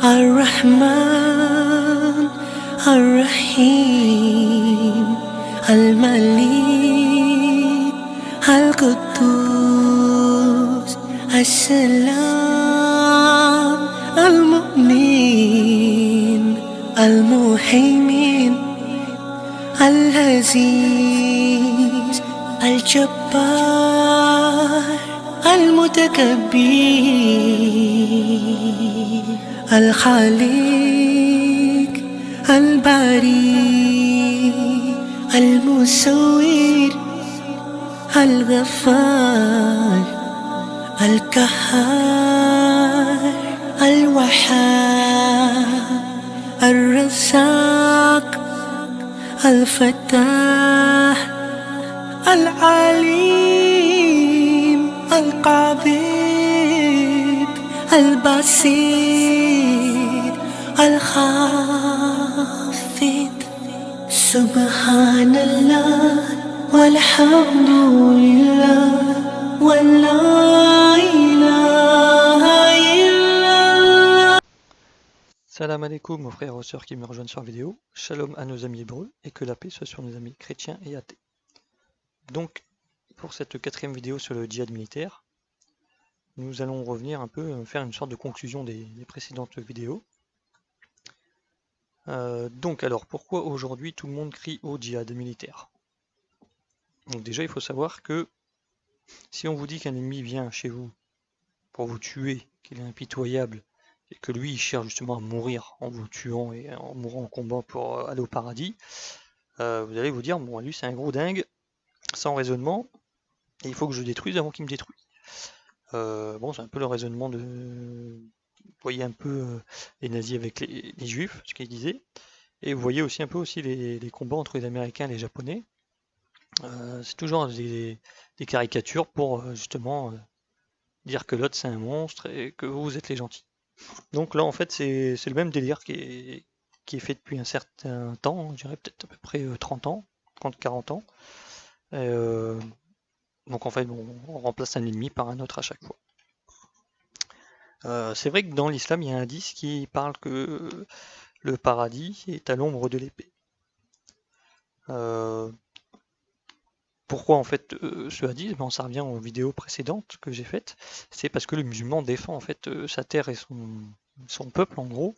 الرحمن الرحيم الملك القدوس السلام المؤمن المهيمن العزيز الجبار المتكبر الخالق الباري المصور الغفار القهار الوهاب الرزاق الفتاح العليم القابض البسيط الخافض سبحان الله والحمد لله ولا إله إلا الله. Salam alaikum aux frères et aux sœurs qui me rejoignent sur la vidéo, shalom à nos amis hébreux et que la paix soit sur nos amis chrétiens et athées. Donc, pour cette quatrième vidéo sur le djihad militaire, nous allons revenir un peu, faire une sorte de conclusion des précédentes vidéos. Donc alors, pourquoi aujourd'hui tout le monde crie au djihad militaire? Donc déjà, il faut savoir que si on vous dit qu'un ennemi vient chez vous pour vous tuer, qu'il est impitoyable, et que lui il cherche justement à mourir en vous tuant et en mourant en combat pour aller au paradis, vous allez vous dire, bon, lui c'est un gros dingue, sans raisonnement, et il faut que je le détruise avant qu'il me détruise. Bon, c'est un peu le raisonnement de... Vous voyez un peu les nazis avec les juifs, ce qu'ils disaient, et vous voyez aussi un peu aussi les combats entre les Américains et les Japonais. C'est toujours des caricatures pour justement dire que l'autre c'est un monstre et que vous êtes les gentils. Donc là en fait c'est le même délire qui est fait depuis un certain temps, je dirais peut-être à peu près 30 ans, 30-40 ans. Donc en fait on remplace un ennemi par un autre à chaque fois. C'est vrai que dans l'islam il y a un hadith qui parle que le paradis est à l'ombre de l'épée. Pourquoi en fait ce hadith? Ben, ça revient aux vidéos précédentes que j'ai faites. C'est parce que le musulman défend en fait sa terre et son peuple en gros,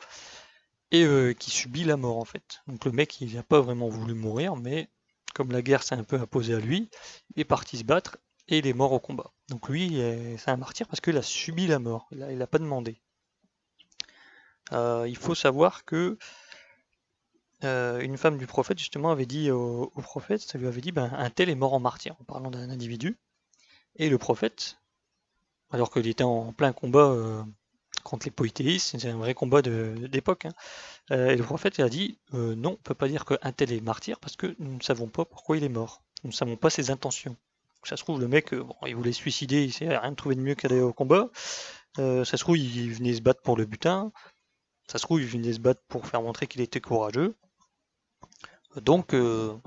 et qui subit la mort en fait. Donc le mec il n'a pas vraiment voulu mourir, mais comme la guerre s'est un peu imposée à lui, il est parti se battre et il est mort au combat. Donc lui c'est un martyr parce qu'il a subi la mort, il n'a pas demandé. Il faut savoir que une femme du prophète justement avait dit au prophète, ça lui avait dit ben, un tel est mort en martyr, en parlant d'un individu. Et le prophète, alors qu'il était en plein combat contre les polythéistes, c'était un vrai combat d'époque, hein, et le prophète a dit non, on ne peut pas dire qu'un tel est martyr parce que nous ne savons pas pourquoi il est mort. Nous ne savons pas ses intentions. Donc, ça se trouve, le mec, bon, il voulait se suicider, il n'a rien trouvé de mieux qu'aller au combat. Ça se trouve, il venait se battre pour le butin. Ça se trouve, il venait se battre pour faire montrer qu'il était courageux. Donc il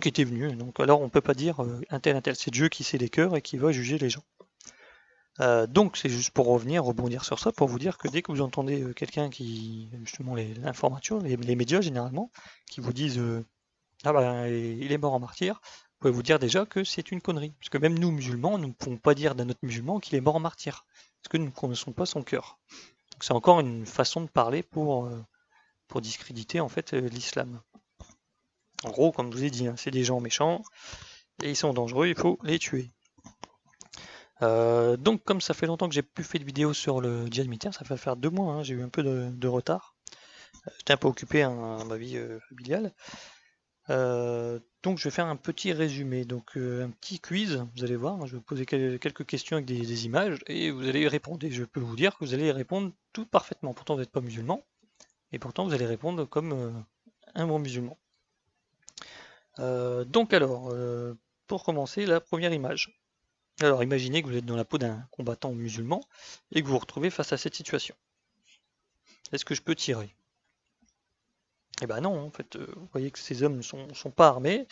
était venu. Donc alors, on ne peut pas dire un tel. C'est Dieu qui sait les cœurs et qui va juger les gens. Donc c'est juste pour rebondir sur ça, pour vous dire que dès que vous entendez quelqu'un qui, justement l'information, les médias généralement, qui vous disent ah ben il est mort en martyr, vous pouvez vous dire déjà que c'est une connerie. Parce que même nous musulmans, nous ne pouvons pas dire d'un autre musulman qu'il est mort en martyr. Parce que nous ne connaissons pas son cœur. Donc c'est encore une façon de parler pour discréditer en fait l'islam. En gros, comme je vous ai dit, hein, c'est des gens méchants, et ils sont dangereux, il faut les tuer. Donc comme ça fait longtemps que j'ai plus fait de vidéos sur le djihad militaire, ça fait faire 2 mois, hein, j'ai eu un peu de retard. J'étais un peu occupé à ma vie familiale. Donc je vais faire un petit résumé, donc un petit quiz, vous allez voir, je vais vous poser quelques questions avec des images, et vous allez y répondre, et je peux vous dire que vous allez y répondre tout parfaitement. Pourtant vous n'êtes pas musulman, et pourtant vous allez répondre comme un bon musulman. Donc alors, pour commencer, la première image. Alors imaginez que vous êtes dans la peau d'un combattant musulman et que vous vous retrouvez face à cette situation. Est-ce que je peux tirer? Eh ben non, en fait, vous voyez que ces hommes ne sont pas armés.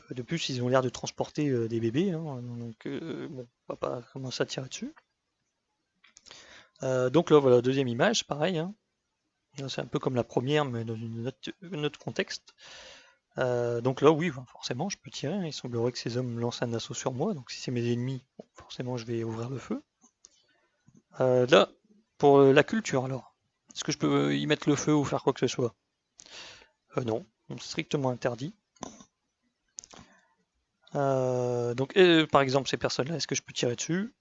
De plus, ils ont l'air de transporter des bébés, hein, donc bon, on va pas commencer à tirer dessus. Donc là, voilà, deuxième image, pareil, hein. C'est un peu comme la première, mais dans un autre contexte. Donc là, oui, forcément, je peux tirer, hein. Il semblerait que ces hommes lancent un assaut sur moi, donc si c'est mes ennemis, bon, forcément, je vais ouvrir le feu. Là, pour la culture, alors, est-ce que je peux y mettre le feu ou faire quoi que ce soit? Non, strictement interdit. Donc, par exemple, ces personnes-là, est-ce que je peux tirer dessus?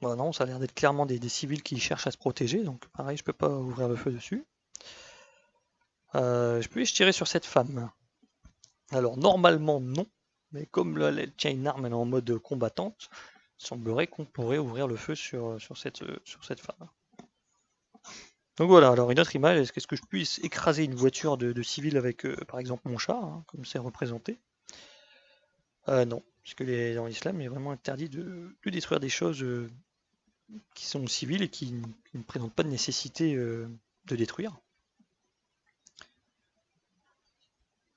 Bah non, ça a l'air d'être clairement des civils qui cherchent à se protéger, donc pareil, je peux pas ouvrir le feu dessus. Je peux tirer sur cette femme. Alors, normalement, non, mais comme là, elle tient une arme, elle est en mode combattante, il semblerait qu'on pourrait ouvrir le feu sur cette femme. Donc voilà, alors une autre image, est-ce que je puisse écraser une voiture de civil avec, par exemple, mon char, hein, comme c'est représenté? Non, puisque dans l'islam, il est vraiment interdit de détruire des choses qui sont civiles et qui ne présentent pas de nécessité de détruire.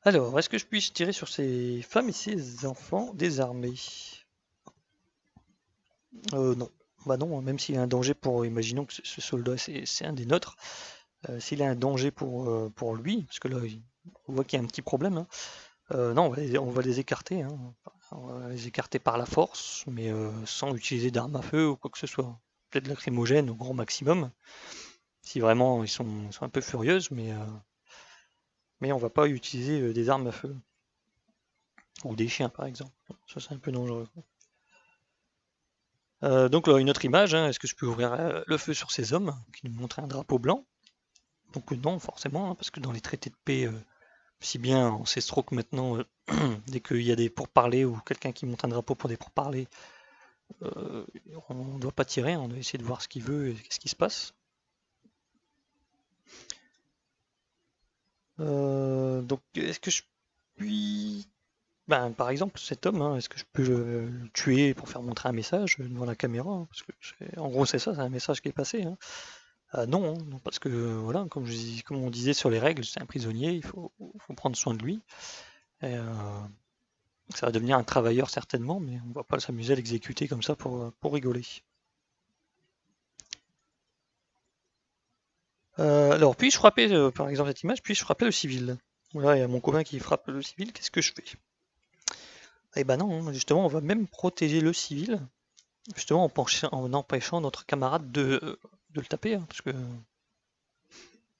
Alors, est-ce que je puisse tirer sur ces femmes et ces enfants désarmés? Non. Bah non, même s'il y a un danger pour, imaginons que ce soldat c'est un des nôtres, s'il y a un danger pour lui, parce que là on voit qu'il y a un petit problème, hein, non, on va les écarter, hein. On va les écarter par la force, mais sans utiliser d'armes à feu ou quoi que ce soit. Peut-être lacrymogène au grand maximum, si vraiment ils sont un peu furieuses, mais on va pas utiliser des armes à feu. Ou des chiens par exemple. Ça c'est un peu dangereux. Donc là, une autre image, hein, est-ce que je peux ouvrir le feu sur ces hommes qui nous montrent un drapeau blanc? Donc non, forcément, hein, parce que dans les traités de paix, si bien ancestraux que maintenant, dès qu'il y a des pourparlers ou quelqu'un qui monte un drapeau pour des pourparlers, on ne doit pas tirer, on doit essayer de voir ce qu'il veut et ce qui se passe. Donc est-ce que je puis... Ben, par exemple, cet homme, hein, est-ce que je peux le tuer pour faire montrer un message devant la caméra, hein, parce que en gros c'est ça, c'est un message qui est passé, hein. Non, hein, non, parce que voilà, comme on disait sur les règles, c'est un prisonnier, faut prendre soin de lui. Et, ça va devenir un travailleur certainement, mais on va pas s'amuser à l'exécuter comme ça pour rigoler. Alors, puis-je frapper, par exemple cette image, puis-je frapper le civil? Voilà, il y a mon copain qui frappe le civil, qu'est-ce que je fais? Eh ben non, hein, justement, on va même protéger le civil, justement en empêchant notre camarade de le taper, hein, parce que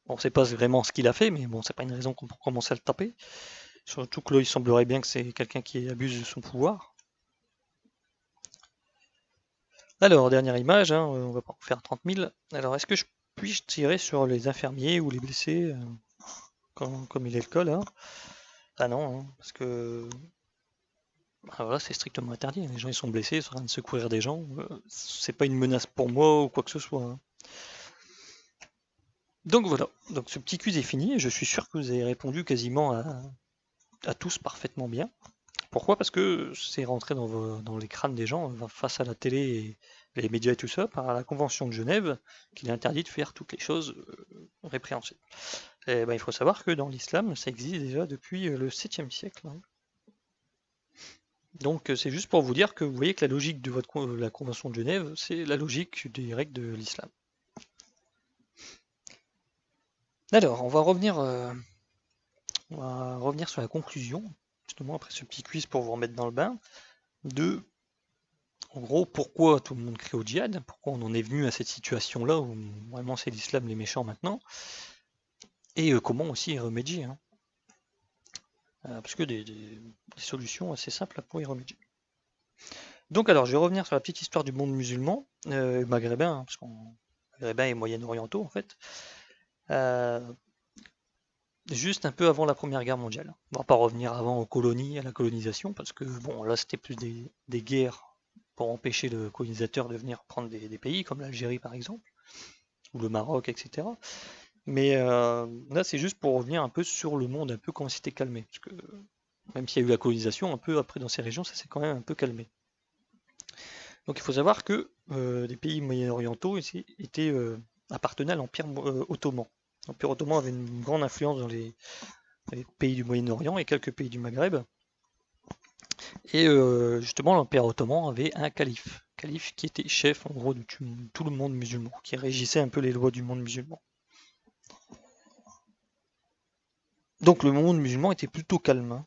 on sait pas vraiment ce qu'il a fait, mais bon, c'est pas une raison pour commencer à le taper. Surtout que là, il semblerait bien que c'est quelqu'un qui abuse de son pouvoir. Alors, dernière image, hein, on va pas en faire 30 000. Alors, est-ce que je puis tirer sur les infirmiers ou les blessés, comme il est le cas là? Ah non, hein, parce que voilà, c'est strictement interdit. Les gens ils sont blessés, ils sont en train de secourir des gens. C'est pas une menace pour moi ou quoi que ce soit, hein. Donc voilà, donc ce petit quiz est fini. Je suis sûr que vous avez répondu quasiment à tous parfaitement bien. Pourquoi? Parce que c'est rentré dans les crânes des gens face à la télé et les médias et tout ça par la Convention de Genève qu'il est interdit de faire toutes les choses répréhensibles. Et ben, il faut savoir que dans l'islam, ça existe déjà depuis le 7e siècle, hein. Donc c'est juste pour vous dire que vous voyez que la logique de la Convention de Genève, c'est la logique des règles de l'islam. Alors, on va revenir sur la conclusion, justement après ce petit quiz pour vous remettre dans le bain, de en gros, pourquoi tout le monde crie au djihad? Pourquoi on en est venu à cette situation-là où vraiment c'est l'islam les méchants maintenant? Et comment aussi y remédier, hein? Parce que des solutions assez simples pour y remédier. Donc alors, je vais revenir sur la petite histoire du monde musulman, maghrébin, hein, parce qu'on maghrébin et moyen-orientaux en fait. Euh, Juste un peu avant la Première Guerre mondiale. On va pas revenir avant aux colonies, à la colonisation, parce que bon, là c'était plus des guerres pour empêcher le colonisateur de venir prendre des pays, comme l'Algérie par exemple, ou le Maroc, etc. Mais là c'est juste pour revenir un peu sur le monde, un peu comment c'était calmé. Parce que même s'il y a eu la colonisation, un peu après dans ces régions, ça s'est quand même un peu calmé. Donc il faut savoir que les pays moyen-orientaux appartenaient à l'Empire ottoman. L'Empire ottoman avait une grande influence dans les pays du Moyen-Orient et quelques pays du Maghreb. Et justement, l'Empire ottoman avait un calife calife qui était chef en gros de tout le monde musulman, qui régissait un peu les lois du monde musulman. Donc le monde musulman était plutôt calme, hein.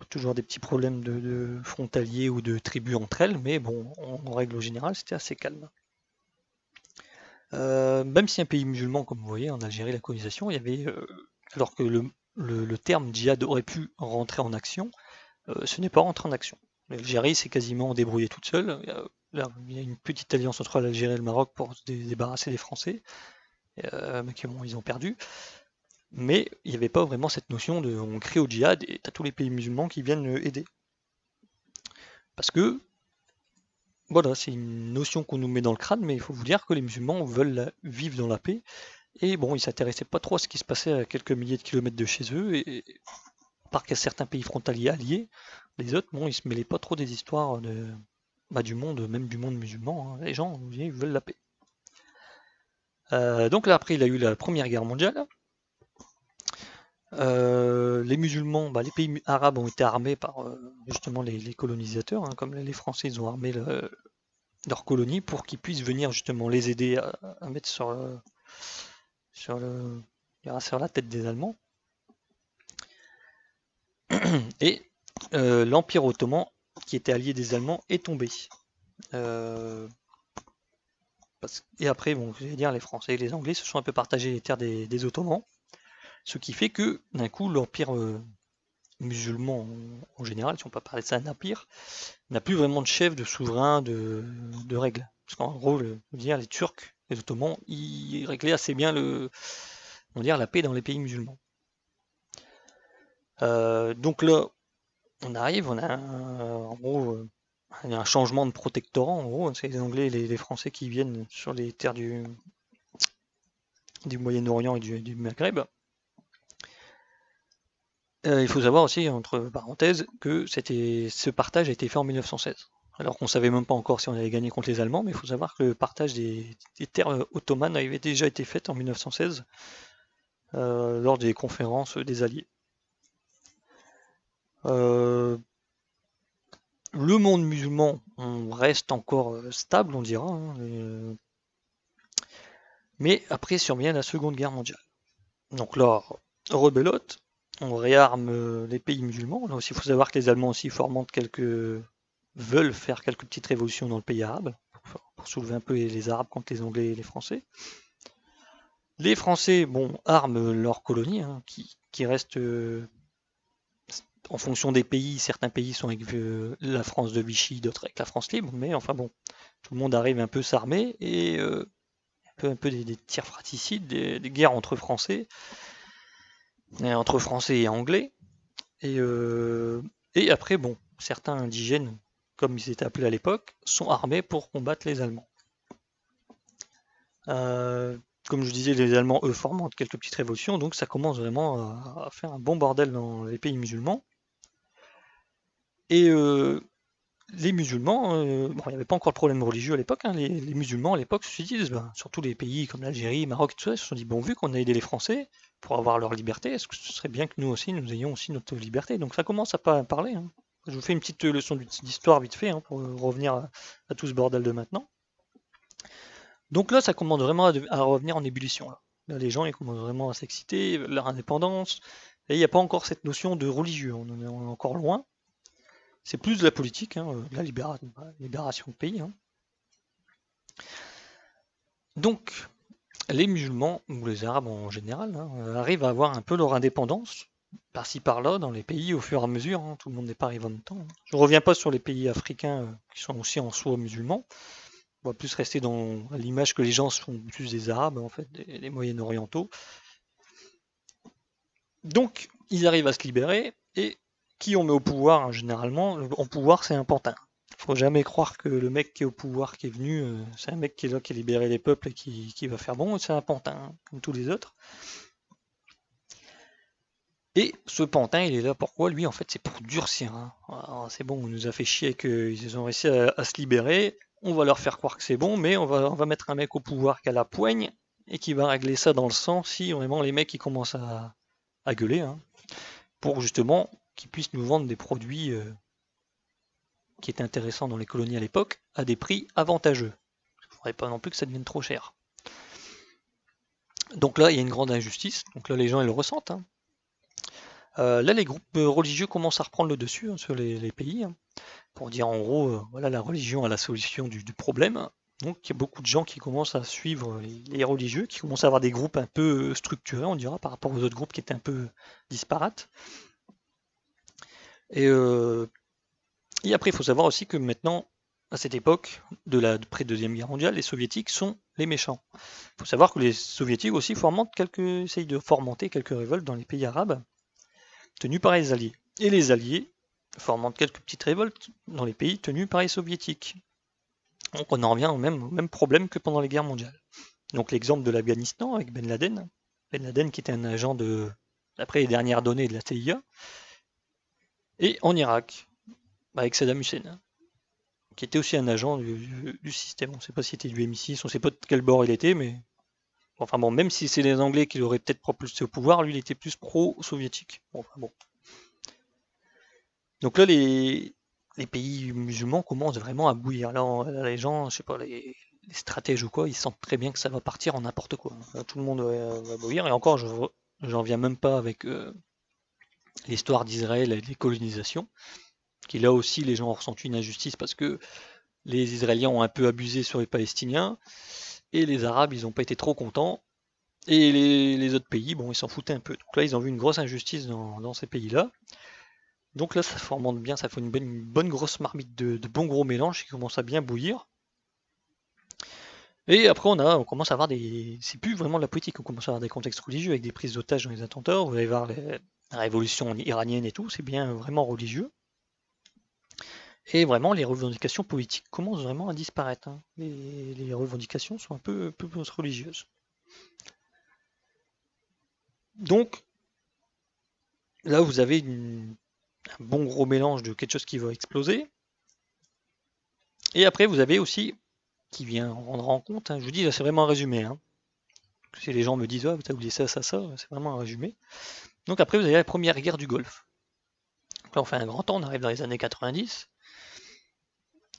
Toujours des petits problèmes de frontaliers ou de tribus entre elles, mais bon, en règle générale, c'était assez calme. Même si un pays musulman, comme vous voyez, en Algérie, la colonisation, il y avait, alors que le terme djihad aurait pu rentrer en action, ce n'est pas rentré en action. L'Algérie s'est quasiment débrouillée toute seule. Il y a une petite alliance entre l'Algérie et le Maroc pour se débarrasser des Français, mais ils ont perdu. Mais il n'y avait pas vraiment cette notion de on crie au djihad et t'as tous les pays musulmans qui viennent aider. Parce que, voilà, c'est une notion qu'on nous met dans le crâne, mais il faut vous dire que les musulmans veulent vivre dans la paix. Et bon, ils s'intéressaient pas trop à ce qui se passait à quelques milliers de kilomètres de chez eux. Et par qu'il y a certains pays frontaliers alliés, les autres, bon, ils se mêlaient pas trop des histoires du monde, même du monde musulman, hein. Les gens, ils veulent la paix. Donc là, après, il a eu la Première Guerre mondiale. Les musulmans, les pays arabes ont été armés par justement les colonisateurs, hein, comme les Français, ils ont armé leurs colonies pour qu'ils puissent venir justement les aider à mettre sur la tête des Allemands. Et l'Empire ottoman, qui était allié des Allemands, est tombé. Et après, bon, je vais dire, les Français et les Anglais se sont un peu partagés les terres des Ottomans, ce qui fait que d'un coup, l'Empire musulman en général, si on peut parler de ça un empire, n'a plus vraiment de chef, de souverain, de règles. Parce qu'en gros, les Turcs, les Ottomans, ils réglaient assez bien la paix dans les pays musulmans. Donc là, on arrive, on a un changement de protectorat, en gros, c'est les Anglais et les Français qui viennent sur les terres du Moyen-Orient et du Maghreb. Il faut savoir aussi, entre parenthèses, que ce partage a été fait en 1916. Alors qu'on ne savait même pas encore si on allait gagner contre les Allemands, mais il faut savoir que le partage des terres ottomanes avait déjà été fait en 1916 lors des conférences des Alliés. Le monde musulman reste encore stable, on dira, hein, mais après survient la Seconde Guerre mondiale. Donc là, rebelote, on réarme les pays musulmans. Là aussi, il faut savoir que les Allemands aussi veulent faire quelques petites révolutions dans le pays arabe, pour soulever un peu les Arabes contre les Anglais et les Français. Les Français, arment leurs colonies, hein, qui restent en fonction des pays. Certains pays sont avec la France de Vichy, d'autres avec la France libre, mais enfin bon, tout le monde arrive un peu s'armer et un peu des tirs fratricides, des guerres entre Français et Anglais. Et après, certains indigènes, comme ils étaient appelés à l'époque, sont armés pour combattre les Allemands. Comme je disais, les Allemands, eux, fomentent quelques petites révolutions, donc ça commence vraiment à faire un bon bordel dans les pays musulmans. Et les musulmans, il n'y avait pas encore de problème religieux à l'époque, hein, les musulmans à l'époque se disent, surtout les pays comme l'Algérie, Maroc et tout ça, ils se sont dit, vu qu'on a aidé les Français pour avoir leur liberté, est-ce que ce serait bien que nous ayons aussi notre liberté? Donc ça commence à pas parler, hein. Je vous fais une petite leçon d'histoire vite fait, hein, pour revenir à tout ce bordel de maintenant. Donc là, ça commence vraiment à revenir en ébullition. Là, les gens ils commencent vraiment à s'exciter, leur indépendance, et il n'y a pas encore cette notion de religieux, on est encore loin. C'est plus de la politique, hein, de la libération du pays, hein. Donc, les musulmans, ou les arabes en général, hein, arrivent à avoir un peu leur indépendance, par-ci par-là, dans les pays au fur et à mesure, hein. Tout le monde n'est pas arrivé en même temps, hein. Je ne reviens pas sur les pays africains qui sont aussi en soi musulmans. On va plus rester dans l'image que les gens se font plus des arabes, en fait, des moyen-orientaux. Donc, ils arrivent à se libérer, et qui on met au pouvoir, hein, généralement, au pouvoir, c'est un pantin. Faut jamais croire que le mec qui est au pouvoir, qui est venu, c'est un mec qui est là, qui a libéré les peuples et qui va faire bon, c'est un pantin, hein, comme tous les autres. Et ce pantin, il est là pourquoi? Lui, en fait, c'est pour durcir, hein. Alors, c'est bon, on nous a fait chier qu'ils ont réussi à se libérer, on va leur faire croire que c'est bon, mais on va mettre un mec au pouvoir qui a la poigne et qui va régler ça dans le sang si vraiment les mecs ils commencent à gueuler, hein, pour justement qu'ils puissent nous vendre des produits qui était intéressant dans les colonies à l'époque, à des prix avantageux. Il ne faudrait pas non plus que ça devienne trop cher. Donc là, il y a une grande injustice. Donc là, les gens, ils le ressentent. Hein. Là, les groupes religieux commencent à reprendre le dessus sur les pays, hein, pour dire en gros, voilà, la religion a la solution du problème. Donc il y a beaucoup de gens qui commencent à suivre les religieux, qui commencent à avoir des groupes un peu structurés, on dira, par rapport aux autres groupes qui étaient un peu disparates. Et, et après, il faut savoir aussi que maintenant, à cette époque, près de la Deuxième Guerre mondiale, les soviétiques sont les méchants. Il faut savoir que les soviétiques aussi essayent de fomenter quelques révoltes dans les pays arabes, tenues par les alliés. Et les alliés fomentent quelques petites révoltes dans les pays tenus par les soviétiques. Donc on en revient au même problème que pendant les guerres mondiales. Donc l'exemple de l'Afghanistan avec Ben Laden. Ben Laden qui était un agent d'après les dernières données de la CIA. Et en Irak, avec Saddam Hussein, qui était aussi un agent du système. On ne sait pas si c'était du MI6, on ne sait pas de quel bord il était, mais enfin bon, même si c'est les Anglais qui l'auraient peut-être propulsé au pouvoir, lui il était plus pro-soviétique. Bon. Donc là, les pays musulmans commencent vraiment à bouillir. Là, les gens, je sais pas, les stratèges ou quoi, ils sentent très bien que ça va partir en n'importe quoi. Là, tout le monde va bouillir. Et encore, j'en viens même pas avec l'histoire d'Israël et les colonisations, qui là aussi, les gens ont ressenti une injustice parce que les Israéliens ont un peu abusé sur les Palestiniens, et les Arabes, ils n'ont pas été trop contents, et les autres pays, bon, ils s'en foutaient un peu. Donc là, ils ont vu une grosse injustice dans ces pays-là. Donc là, ça fermente bien, ça fait une bonne grosse marmite de bons gros mélanges qui commence à bien bouillir. Et après, on commence à avoir c'est plus vraiment de la politique, on commence à avoir des contextes religieux avec des prises d'otages dans les attentats. Vous allez voir la révolution iranienne et tout, c'est bien vraiment religieux. Et vraiment, les revendications politiques commencent vraiment à disparaître. Hein. Les revendications sont un peu plus religieuses. Donc, là, vous avez un bon gros mélange de quelque chose qui va exploser. Et après, vous avez aussi, qui vient rendre en compte, hein, je vous dis, là, c'est vraiment un résumé. Hein. Si les gens me disent, ah, t'as oublié ça, c'est vraiment un résumé. Donc après, vous avez la première guerre du Golfe. Donc là, on fait un grand temps, on arrive dans les années 90.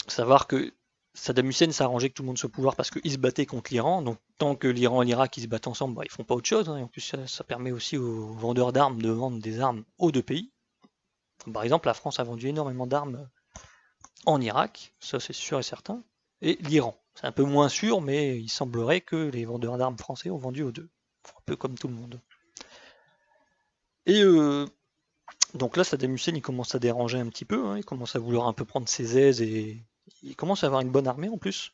Savoir que Saddam Hussein s'arrangeait que tout le monde soit au pouvoir parce qu'il se battait contre l'Iran. Donc tant que l'Iran et l'Irak ils se battent ensemble, ils font pas autre chose. Hein. Et en plus, ça permet aussi aux vendeurs d'armes de vendre des armes aux deux pays. Comme par exemple, la France a vendu énormément d'armes en Irak, ça c'est sûr et certain. Et l'Iran. C'est un peu moins sûr, mais il semblerait que les vendeurs d'armes français ont vendu aux deux. Un peu comme tout le monde. Et donc là, Saddam Hussein, il commence à déranger un petit peu. Hein. Il commence à vouloir un peu prendre ses aises et il commence à avoir une bonne armée en plus.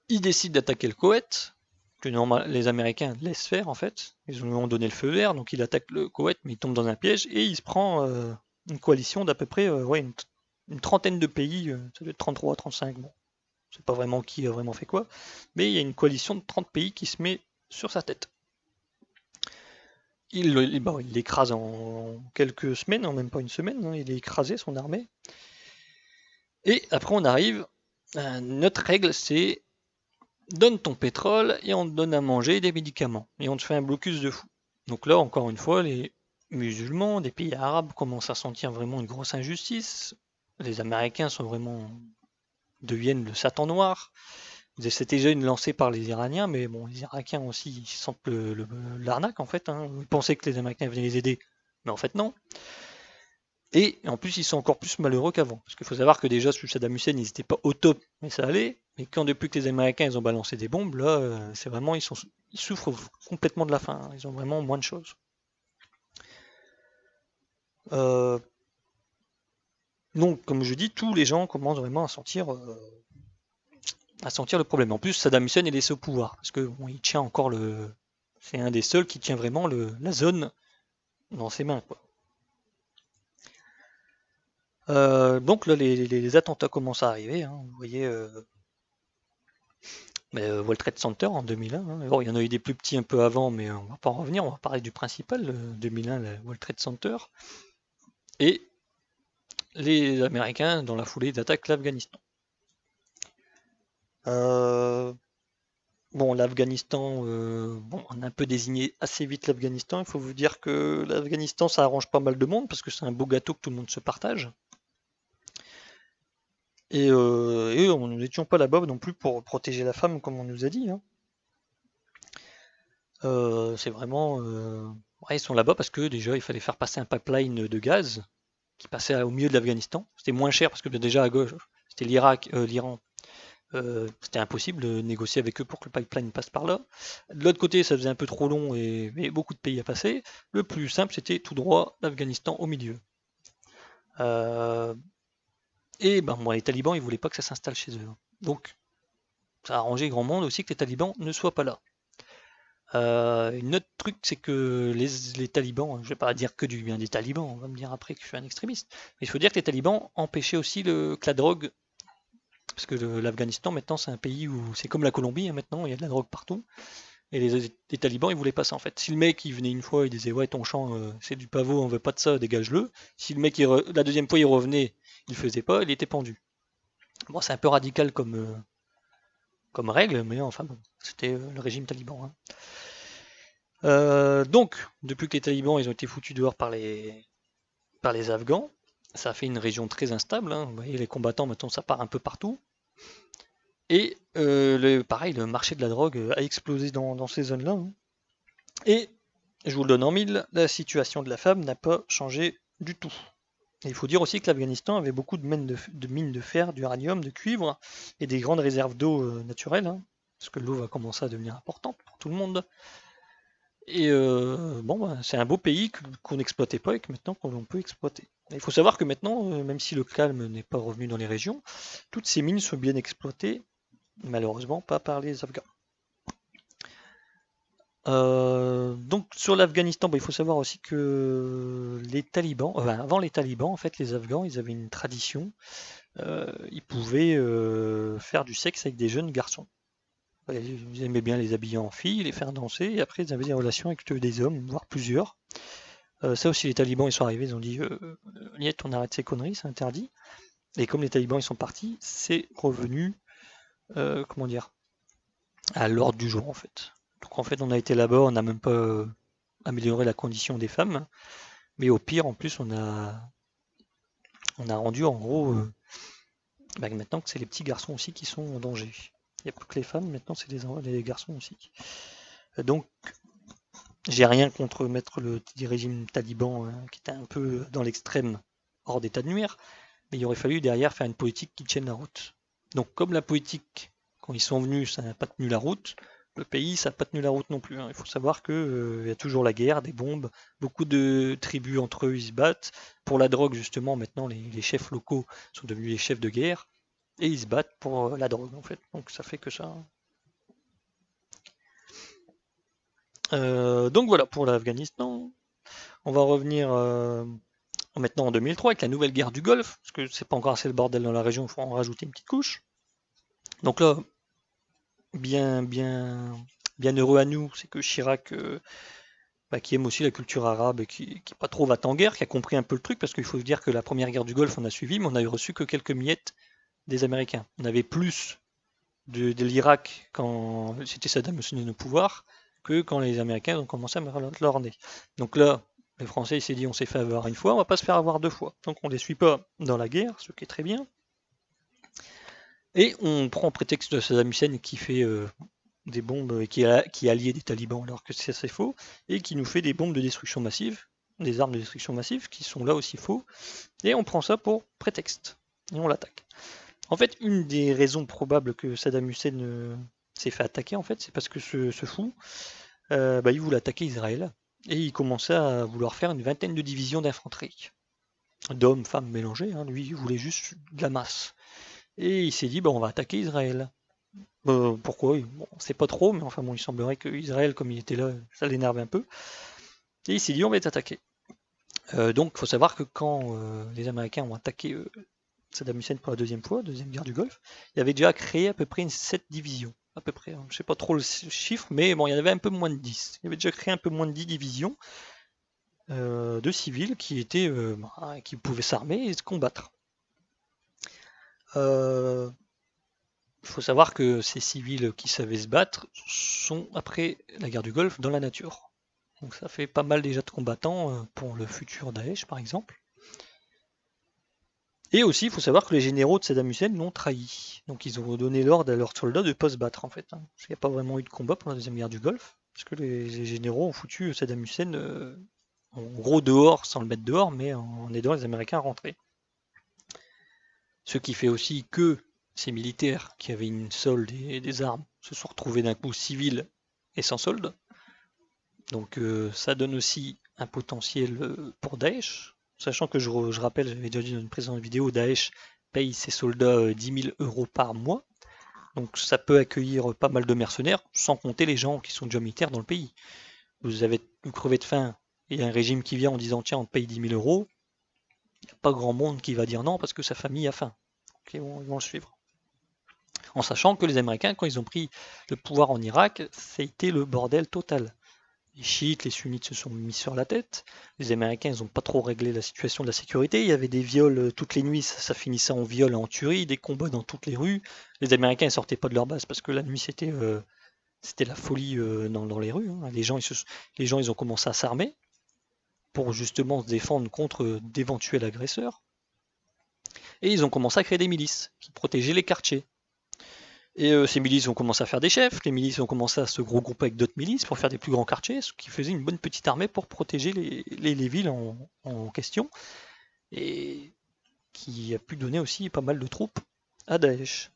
Il décide d'attaquer le Koweït, que les Américains laissent faire en fait. Ils lui ont donné le feu vert, donc il attaque le Koweït, mais il tombe dans un piège et il se prend une coalition d'à peu près une trentaine de pays, ça doit être 33, 35, bon. Je sais pas vraiment qui a vraiment fait quoi, mais il y a une coalition de 30 pays qui se met sur sa tête. Il l'écrase en quelques semaines, en même pas une semaine, hein, il est écrasé son armée. Et après on arrive, notre règle c'est donne ton pétrole et on te donne à manger et des médicaments. Et on te fait un blocus de fou. Donc là, encore une fois, les musulmans des pays arabes commencent à sentir vraiment une grosse injustice. Les Américains deviennent le Satan noir. C'était déjà une lancée par les Iraniens, mais bon, les Irakiens aussi ils sentent l'arnaque en fait. Hein. Ils pensaient que les Américains venaient les aider, mais en fait non. Et en plus, ils sont encore plus malheureux qu'avant. Parce qu'il faut savoir que déjà, sous Saddam Hussein, ils n'étaient pas au top, mais ça allait. Mais quand depuis que les Américains ils ont balancé des bombes, là, c'est vraiment, ils souffrent complètement de la faim. Hein. Ils ont vraiment moins de choses. Donc, comme je dis, tous les gens commencent vraiment à sentir le problème. En plus, Saddam Hussein est laissé au pouvoir. Parce que bon, il tient encore c'est un des seuls qui tient vraiment la zone dans ses mains, quoi. Donc là, les attentats commencent à arriver. Hein. Vous voyez, World Trade Center en 2001. Hein. Bon, il y en a eu des plus petits un peu avant, mais on va pas en revenir. On va parler du principal, 2001, le World Trade Center. Et les Américains, dans la foulée, attaquent l'Afghanistan. Bon, l'Afghanistan, on a un peu désigné assez vite l'Afghanistan. Il faut vous dire que l'Afghanistan, ça arrange pas mal de monde parce que c'est un beau gâteau que tout le monde se partage. Et nous n'étions pas là-bas non plus pour protéger la femme comme on nous a dit, hein. C'est vraiment... ouais, ils sont là-bas parce que déjà il fallait faire passer un pipeline de gaz qui passait au milieu de l'Afghanistan. C'était moins cher parce que déjà à gauche, c'était l'Irak, l'Iran. C'était impossible de négocier avec eux pour que le pipeline passe par là. De l'autre côté, ça faisait un peu trop long et beaucoup de pays à passer. Le plus simple, c'était tout droit l'Afghanistan au milieu. Et ben, moi, les talibans, ils voulaient pas que ça s'installe chez eux. Donc, ça a arrangé grand monde aussi que les talibans ne soient pas là. Une autre truc, c'est que les talibans, je vais pas dire que du bien des talibans, on va me dire après que je suis un extrémiste, mais il faut dire que les talibans empêchaient aussi que la drogue, parce que l'Afghanistan maintenant c'est un pays où c'est comme la Colombie, hein, maintenant il y a de la drogue partout, et les talibans ils voulaient pas ça en fait. Si le mec il venait une fois, il disait ouais ton champ c'est du pavot, on veut pas de ça, dégage-le. Si le mec la deuxième fois il revenait, il faisait pas, il était pendu. Bon c'est un peu radical comme règle, mais enfin bon, c'était le régime taliban, hein. Donc, depuis que les talibans ils ont été foutus dehors par les Afghans, ça a fait une région très instable, hein. Vous voyez, les combattants maintenant ça part un peu partout. Et pareil, le marché de la drogue a explosé dans ces zones-là, hein. Et je vous le donne en mille, la situation de la femme n'a pas changé du tout. Et il faut dire aussi que l'Afghanistan avait beaucoup de mines de fer, d'uranium, de cuivre et des grandes réserves d'eau naturelle, hein, parce que l'eau va commencer à devenir importante pour tout le monde. Et bon, bah, c'est un beau pays qu'on n'exploitait pas et que maintenant qu'on peut exploiter. Il faut savoir que maintenant, même si le calme n'est pas revenu dans les régions, toutes ces mines sont bien exploitées, malheureusement pas par les Afghans. Donc sur l'Afghanistan, bah, il faut savoir aussi que les talibans, avant les talibans, en fait, les Afghans, ils avaient une tradition. Ils pouvaient faire du sexe avec des jeunes garçons. Ils aimaient bien les habiller en filles, les faire danser, et après ils avaient des relations avec des hommes, voire plusieurs. Ça aussi, les talibans, ils sont arrivés, ils ont dit Niet, on arrête ces conneries, c'est interdit. Et comme les talibans, ils sont partis, c'est revenu, comment dire, à l'ordre du jour, en fait. Donc en fait, on a été là-bas, on n'a même pas amélioré la condition des femmes, mais au pire, en plus, on a rendu, en gros, maintenant que c'est les petits garçons aussi qui sont en danger. Il n'y a plus que les femmes, maintenant c'est les garçons aussi. Donc, j'ai rien contre mettre le régime taliban, hein, qui était un peu dans l'extrême, hors d'état de nuire, mais il aurait fallu derrière faire une politique qui tienne la route. Donc comme la politique, quand ils sont venus, ça n'a pas tenu la route, le pays, ça n'a pas tenu la route non plus, hein. Il faut savoir qu'il y a toujours la guerre, des bombes, beaucoup de tribus entre eux, ils se battent. Pour la drogue, justement, maintenant, les chefs locaux sont devenus les chefs de guerre, et ils se battent pour la drogue, en fait. Donc ça fait que ça. Donc voilà pour l'Afghanistan. On va revenir maintenant en 2003 avec la nouvelle guerre du Golfe, parce que c'est pas encore assez le bordel dans la région, il faut en rajouter une petite couche. Donc là, bien heureux à nous, c'est que Chirac, qui aime aussi la culture arabe et qui pas trop va en guerre, qui a compris un peu le truc, parce qu'il faut se dire que la première guerre du Golfe, on a suivi, mais on a reçu que quelques miettes des Américains. On avait plus de l'Irak quand c'était Saddam Hussein au pouvoir que quand les Américains ont commencé à leur nez. Donc là, les Français, ils s'est dit on s'est fait avoir une fois, on va pas se faire avoir deux fois. Donc on les suit pas dans la guerre, ce qui est très bien. Et on prend prétexte de Saddam Hussein qui fait des bombes et qui est allié des talibans alors que c'est faux, et qui nous fait des bombes de destruction massive, des armes de destruction massive qui sont là aussi faux, et on prend ça pour prétexte, et on l'attaque. En fait, une des raisons probables que Saddam Hussein s'est fait attaquer, en fait, c'est parce que ce fou, il voulait attaquer Israël, et il commençait à vouloir faire une vingtaine de divisions d'infanterie, d'hommes, femmes mélangés, hein. Lui, il voulait juste de la masse. Et il s'est dit, on va attaquer Israël. Pourquoi? Bon, on sait pas trop, mais enfin bon, il semblerait que Israël, comme il était là, ça l'énerve un peu. Et il s'est dit, on va être attaqué. Donc, il faut savoir que quand les Américains ont attaqué Saddam Hussein pour la deuxième fois, deuxième guerre du Golfe, il avait déjà créé à peu près 7 divisions. À peu près, hein. Je sais pas trop le chiffre, mais bon, il y en avait un peu moins de 10. Il avait déjà créé un peu moins de 10 divisions de civils qui pouvaient s'armer et se combattre. Il faut savoir que ces civils qui savaient se battre sont, après la guerre du Golfe, dans la nature. Donc ça fait pas mal déjà de combattants pour le futur Daesh, par exemple. Et aussi, il faut savoir que les généraux de Saddam Hussein l'ont trahi. Donc ils ont donné l'ordre à leurs soldats de ne pas se battre en fait. Hein. Parce qu'il n'y a pas vraiment eu de combat pendant la deuxième guerre du Golfe. Parce que les généraux ont foutu Saddam Hussein en gros dehors, sans le mettre dehors, mais en aidant les Américains à rentrer. Ce qui fait aussi que ces militaires qui avaient une solde et des armes se sont retrouvés d'un coup civils et sans solde. Donc ça donne aussi un potentiel pour Daesh. Sachant que je rappelle, j'avais déjà dit dans une précédente vidéo, Daesh paye ses soldats 10 000 euros par mois. Donc ça peut accueillir pas mal de mercenaires, sans compter les gens qui sont déjà militaires dans le pays. Vous crevez de faim, et il y a un régime qui vient en disant tiens on te paye 10 000 euros, il n'y a pas grand monde qui va dire non parce que sa famille a faim. Donc ils vont le suivre. En sachant que les Américains, quand ils ont pris le pouvoir en Irak, ça a été le bordel total. Les chiites, les sunnites se sont mis sur la tête. Les Américains, ils n'ont pas trop réglé la situation de la sécurité. Il y avait des viols toutes les nuits, ça finissait en viol et en tuerie, des combats dans toutes les rues. Les Américains ne sortaient pas de leur base parce que la nuit, c'était la folie dans les rues. Hein. Les gens, ils ont commencé à s'armer pour justement se défendre contre d'éventuels agresseurs. Et ils ont commencé à créer des milices qui protégeaient les quartiers. Et ces milices ont commencé à faire des chefs, les milices ont commencé à se regrouper avec d'autres milices pour faire des plus grands quartiers, ce qui faisait une bonne petite armée pour protéger les villes en question, et qui a pu donner aussi pas mal de troupes à Daesh.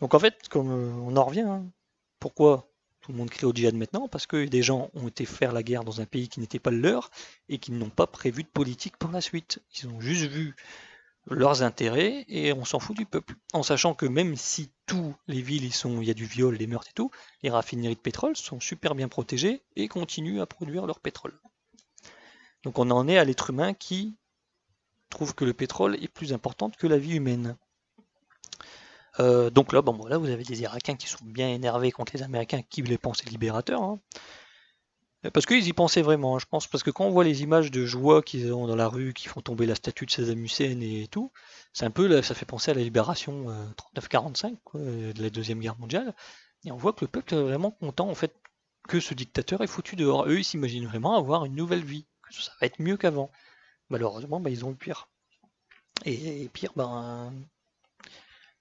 Donc en fait, comme on en revient, hein, pourquoi tout le monde crie au djihad maintenant? Parce que des gens ont été faire la guerre dans un pays qui n'était pas le leur, et qui n'ont pas prévu de politique pour la suite. Ils ont juste vu leurs intérêts et on s'en fout du peuple. En sachant que même si tous les villes il y a du viol, des meurtres et tout, les raffineries de pétrole sont super bien protégées et continuent à produire leur pétrole. Donc on en est à l'être humain qui trouve que le pétrole est plus important que la vie humaine. Donc là, bon, là, vous avez des Irakiens qui sont bien énervés contre les Américains qui les pensaient libérateurs. Hein. Parce qu'ils y pensaient vraiment, je pense, parce que quand on voit les images de joie qu'ils ont dans la rue, qui font tomber la statue de Saddam Hussein et tout, c'est un peu, là, ça fait penser à la libération 39-45, de la Deuxième Guerre mondiale, et on voit que le peuple est vraiment content, en fait, que ce dictateur est foutu dehors. Eux, ils s'imaginent vraiment avoir une nouvelle vie, que ça va être mieux qu'avant. Malheureusement, ils ont le pire. Et pire,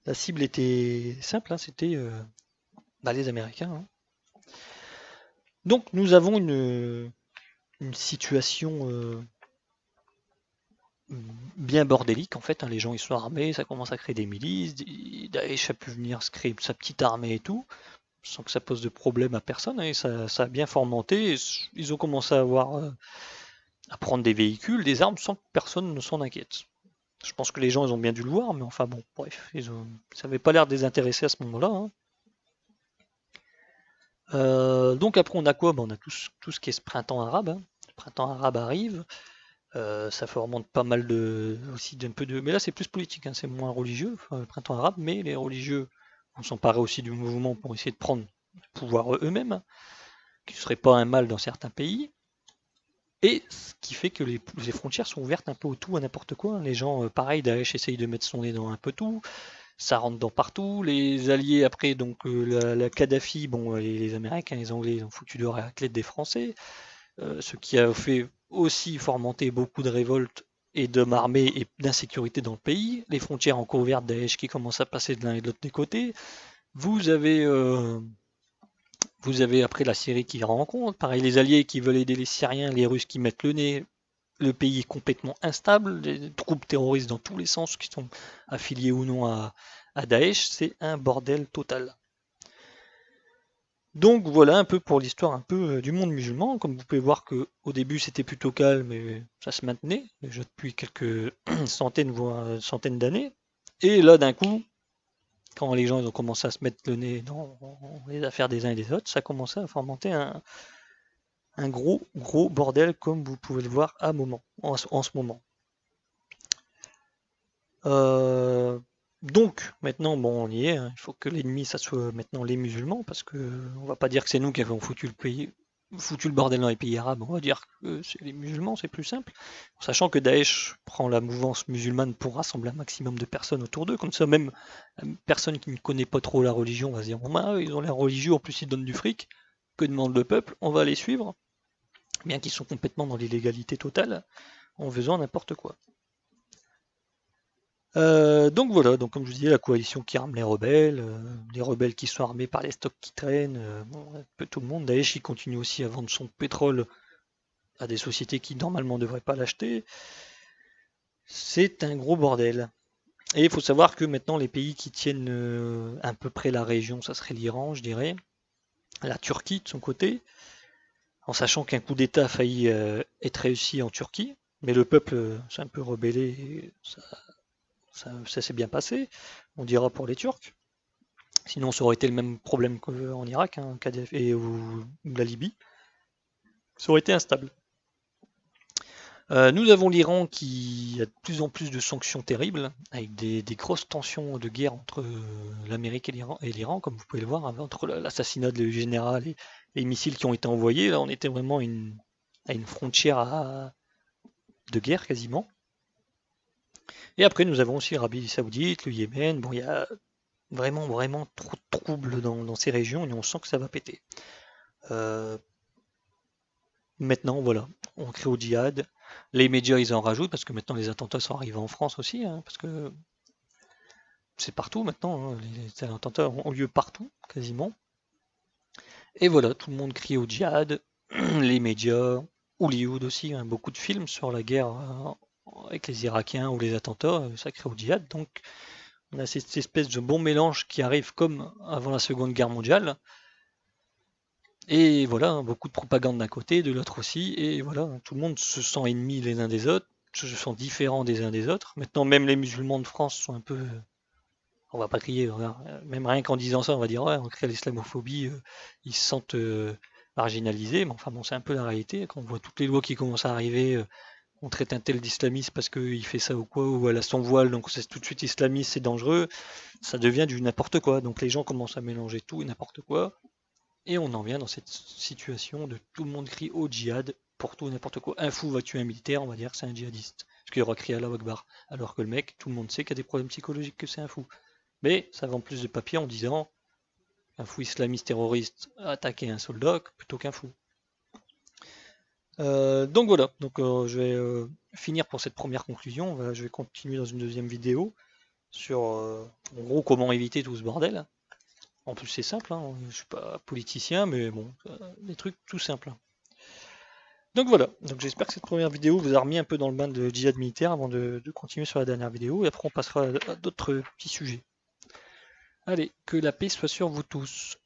la cible était simple, hein, c'était les Américains. Hein. Donc nous avons une situation bien bordélique en fait. Hein. Les gens ils sont armés, ça commence à créer des milices. Daesh a pu venir se créer sa petite armée et tout, sans que ça pose de problème à personne. Hein, et ça a bien fomenté. Ils ont commencé à prendre des véhicules, des armes, sans que personne ne s'en inquiète. Je pense que les gens ils ont bien dû le voir, mais enfin bon, bref, ça n'avait pas l'air de les intéresser à ce moment-là. Hein. Donc après on a quoi? On a tout ce qui est ce printemps arabe. Hein. Le printemps arabe arrive, ça fomente pas mal aussi d'un peu de. Mais là c'est plus politique, hein, c'est moins religieux, le printemps arabe, mais les religieux vont s'emparer aussi du mouvement pour essayer de prendre le pouvoir eux-mêmes, qui ne serait pas un mal dans certains pays. Et ce qui fait que les frontières sont ouvertes un peu au tout, à n'importe quoi. Hein. Les gens, pareil, Daesh essaye de mettre son nez dans un peu tout. Ça rentre dans partout. Les alliés, après, donc la Kadhafi, bon, les Américains, les Anglais, ils ont foutu dehors la clé des Français. Ce qui a fait aussi fomenter beaucoup de révoltes et d'hommes armés et d'insécurité dans le pays. Les frontières encore ouvertes, Daesh qui commence à passer de l'un et de l'autre des côtés. Vous avez après la Syrie qui rencontre, pareil les alliés qui veulent aider les Syriens, les Russes qui mettent le nez, le pays est complètement instable, des troupes terroristes dans tous les sens qui sont affiliées ou non à Daesh, c'est un bordel total. Donc voilà un peu pour l'histoire un peu du monde musulman. Comme vous pouvez voir que au début c'était plutôt calme et ça se maintenait déjà depuis quelques centaines voire centaines d'années. Et là d'un coup, quand les gens ils ont commencé à se mettre le nez dans les affaires des uns et des autres, ça a commencé à fomenter un gros bordel comme vous pouvez le voir en ce moment. Donc maintenant bon on y est, hein. Il faut que l'ennemi ça soit maintenant les musulmans parce que on va pas dire que c'est nous qui avons foutu le bordel dans les pays arabes, on va dire que c'est les musulmans, c'est plus simple, sachant que Daesh prend la mouvance musulmane pour rassembler un maximum de personnes autour d'eux, comme ça même une personne qui ne connaît pas trop la religion va se dire bon ils ont l'air religieux, en plus ils donnent du fric, que demande le peuple, on va les suivre, bien qu'ils sont complètement dans l'illégalité totale, en faisant n'importe quoi. Donc voilà, donc comme je vous disais, la coalition qui arme les rebelles qui sont armés par les stocks qui traînent, bon, un peu tout le monde. Daesh il continue aussi à vendre son pétrole à des sociétés qui normalement ne devraient pas l'acheter. C'est un gros bordel. Et il faut savoir que maintenant les pays qui tiennent à peu près la région, ça serait l'Iran, je dirais, la Turquie de son côté, en sachant qu'un coup d'État a failli être réussi en Turquie, mais le peuple s'est un peu rebellé et ça s'est bien passé, on dira pour les Turcs. Sinon, ça aurait été le même problème qu'en Irak, hein, ou la Libye. Ça aurait été instable. Nous avons l'Iran qui a de plus en plus de sanctions terribles, avec des grosses tensions de guerre entre l'Amérique et l'Iran, comme vous pouvez le voir, hein, entre l'assassinat du général et les missiles qui ont été envoyés. Là, on était vraiment à une frontière de guerre quasiment. Et après, nous avons aussi l'Arabie Saoudite, le Yémen. Bon, il y a vraiment trop de troubles dans ces régions et on sent que ça va péter. Euh, Maintenant, voilà, on crée au djihad. Les médias, ils en rajoutent parce que maintenant les attentats sont arrivés en France aussi, hein, parce que c'est partout maintenant, hein, les attentats ont lieu partout, quasiment. Et voilà, tout le monde crie au djihad, les médias, Hollywood aussi, hein, beaucoup de films sur la guerre avec les Irakiens ou les attentats, ça crie au djihad. Donc on a cette espèce de bon mélange qui arrive comme avant la Seconde Guerre mondiale. Et voilà, hein, beaucoup de propagande d'un côté, de l'autre aussi, et voilà, hein, tout le monde se sent ennemi les uns des autres, se sent différents des uns des autres. Maintenant, même les musulmans de France sont un peu, on va pas crier, même rien qu'en disant ça, on va dire, ouais, on crée l'islamophobie, ils se sentent marginalisés, mais enfin bon, c'est un peu la réalité, quand on voit toutes les lois qui commencent à arriver, on traite un tel d'islamiste parce qu'il fait ça ou quoi, ou elle a son voile, donc c'est tout de suite islamiste, c'est dangereux, ça devient du n'importe quoi, donc les gens commencent à mélanger tout et n'importe quoi, et on en vient dans cette situation de tout le monde crie au djihad pour tout et n'importe quoi. Un fou va tuer un militaire, on va dire que c'est un djihadiste. Parce qu'il aura crié Allah Akbar. Alors que le mec, tout le monde sait qu'il y a des problèmes psychologiques, que c'est un fou. Mais ça vend plus de papier en disant un fou islamiste terroriste a attaqué un soldat plutôt qu'un fou. Donc voilà, donc je vais finir pour cette première conclusion. Je vais continuer dans une deuxième vidéo sur en gros comment éviter tout ce bordel. En plus c'est simple, hein, je suis pas politicien, mais bon, des trucs tout simples. Donc voilà, donc j'espère que cette première vidéo vous a remis un peu dans le bain de djihad militaire avant de continuer sur la dernière vidéo, et après on passera à d'autres petits sujets. Allez, que la paix soit sur vous tous.